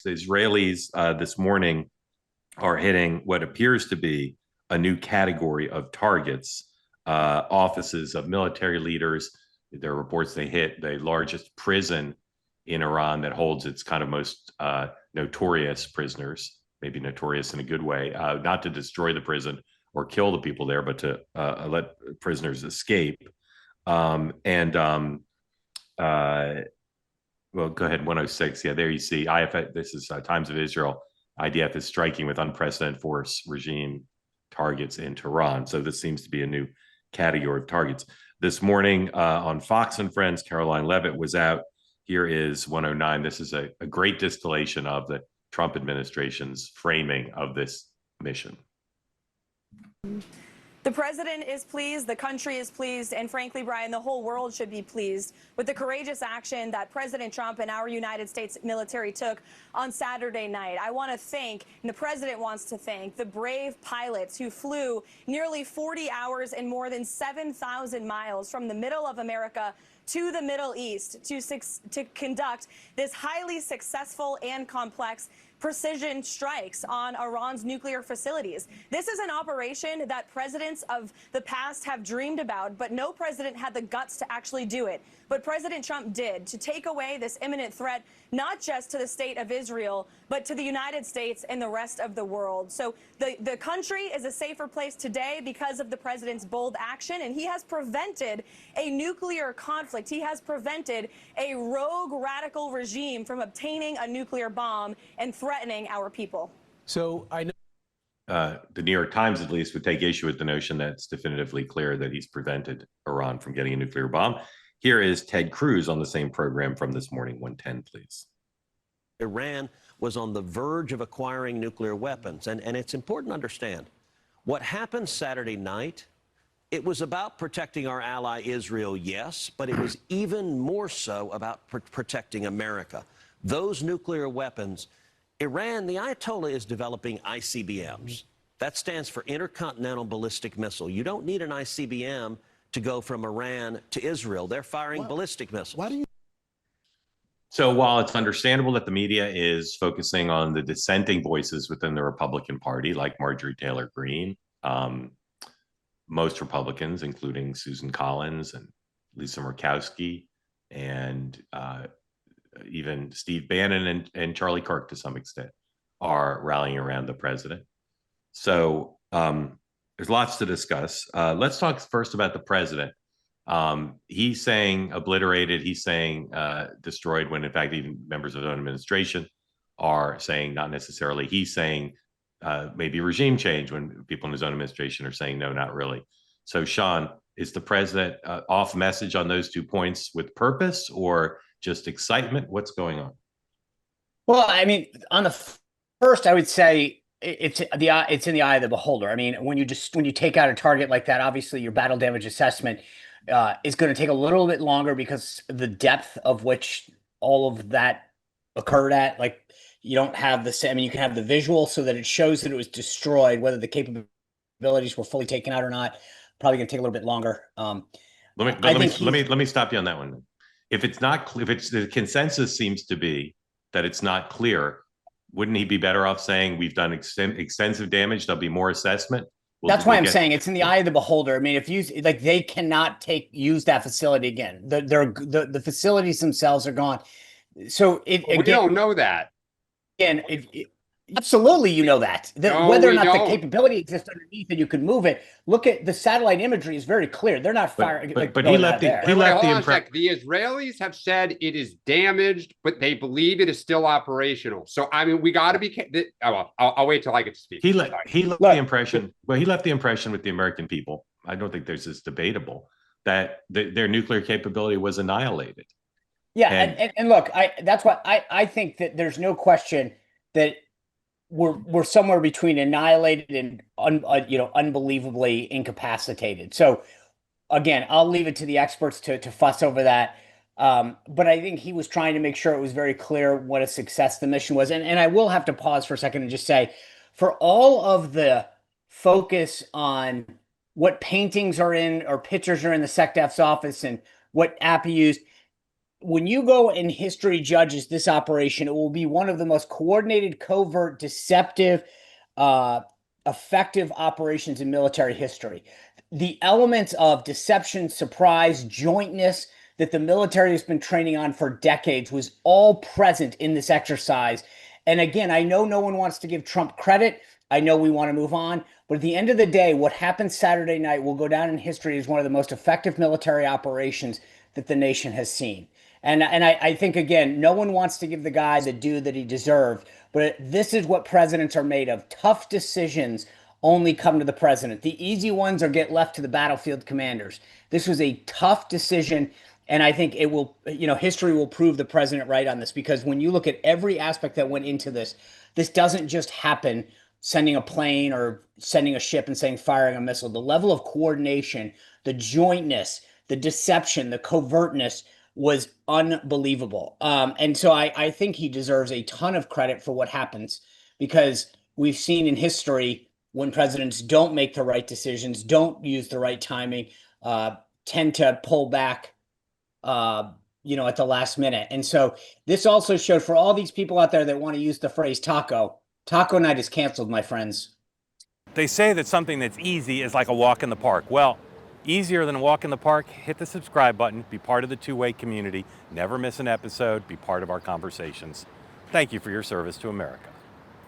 The Israelis this morning are hitting what appears to be a new category of targets, offices of military leaders. There are reports they hit the largest prison in Iran that holds its kind of most notorious prisoners, maybe notorious in a good way, not to destroy the prison or kill the people there, but to let prisoners escape. And Well, go ahead. 106. Yeah, there you see. IFF. This is Times of Israel. IDF is striking with unprecedented force. Regime targets in Tehran. So this seems to be a new category of targets. This morning on Fox and Friends, Caroline Levitt was out. Here is 109. This is a great distillation of the Trump administration's framing of this mission. The president is pleased, the country is pleased, and frankly, Brian, the whole world should be pleased with the courageous action that President Trump and our United States military took on Saturday night. I want to thank, and the president wants to thank, the brave pilots who flew nearly 40 hours and more than 7,000 miles from the middle of America to the Middle East to conduct this highly successful and complex precision strikes on Iran's nuclear facilities. This is an operation that presidents of the past have dreamed about, but no president had the guts to actually do it. But President Trump did, to take away this imminent threat, not just to the state of Israel, but to the United States and the rest of the world. So the country is a safer place today because of the president's bold action, and he has prevented a nuclear conflict. He has prevented a rogue radical regime from obtaining a nuclear bomb and threatening our people. So I know the New York Times, at least, would take issue with the notion that it's definitively clear that he's prevented Iran from getting a nuclear bomb. Here is Ted Cruz on the same program from this morning. 110, please. Iran was on the verge of acquiring nuclear weapons. And it's important to understand what happened Saturday night. It was about protecting our ally Israel, yes, but it was even more so about protecting America. Those nuclear weapons, Iran, the Ayatollah is developing ICBMs. That stands for Intercontinental Ballistic Missile. You don't need an ICBM to go from Iran to Israel. They're firing ballistic missiles. why do you So while it's understandable that the media is focusing on the dissenting voices within the Republican Party, like Marjorie Taylor Greene, most Republicans, including Susan Collins and Lisa Murkowski, and even Steve Bannon and Charlie Kirk to some extent, are rallying around the president. So there's lots to discuss. Let's talk first about the president. He's saying obliterated, he's saying destroyed, when in fact even members of his own administration are saying not necessarily. He's saying maybe regime change, when people in his own administration are saying no, not really. So Sean, is the president off message on those 2 points with purpose or just excitement? What's going on? Well, I mean, on the first, I would say it's in the eye of the beholder. I mean, when you take out a target like that, obviously your battle damage assessment is going to take a little bit longer because the depth of which all of that occurred at. Like, you don't have the same. I mean, you can have the visual so that it shows that it was destroyed, whether the capabilities were fully taken out or not. Probably going to take a little bit longer. Let me stop you on that one. If it's not clear, if it's the consensus seems to be that it's not clear, wouldn't he be better off saying we've done extensive damage? There'll be more assessment. That's why I'm saying it's in the eye of the beholder. I mean, if you like, they cannot use that facility again. The facilities themselves are gone. So we don't know that. And absolutely, you know that. Whether or not the capability exists underneath and you can move it. Look at the satellite imagery; is very clear. They're not firing. But he left the impression. The Israelis have said it is damaged, but they believe it is still operational. So I mean, we got to be. I'll wait till I get to speak. He left the impression. Well, he left the impression with the American people. I don't think this debatable that their nuclear capability was annihilated. Yeah, and look, that's why I think that there's no question that we're somewhere between annihilated and unbelievably incapacitated. So again, I'll leave it to the experts to fuss over that. But I think he was trying to make sure it was very clear what a success the mission was. And I will have to pause for a second and just say, for all of the focus on what paintings are in or pictures are in the SecDef's office and what app he used, when you go and history judges this operation, it will be one of the most coordinated, covert, deceptive, effective operations in military history. The elements of deception, surprise, jointness that the military has been training on for decades was all present in this exercise. And again, I know no one wants to give Trump credit. I know we want to move on. But at the end of the day, what happened Saturday night will go down in history as one of the most effective military operations that the nation has seen. And I think, again, no one wants to give the guy the due that he deserved. But this is what presidents are made of. Tough decisions only come to the president. The easy ones are get left to the battlefield commanders. This was a tough decision. And I think it will, history will prove the president right on this, because when you look at every aspect that went into this, this doesn't just happen sending a plane or sending a ship and saying firing a missile. The level of coordination, the jointness, the deception, the covertness was unbelievable. And so I think he deserves a ton of credit for what happens, because we've seen in history when presidents don't make the right decisions, don't use the right timing, tend to pull back, at the last minute. And so this also showed for all these people out there that want to use the phrase taco night is canceled, my friends. They say that something that's easy is like a walk in the park. Well, easier than a walk in the park, hit the subscribe button, be part of the two-way community, never miss an episode, be part of our conversations. Thank you for your service to America.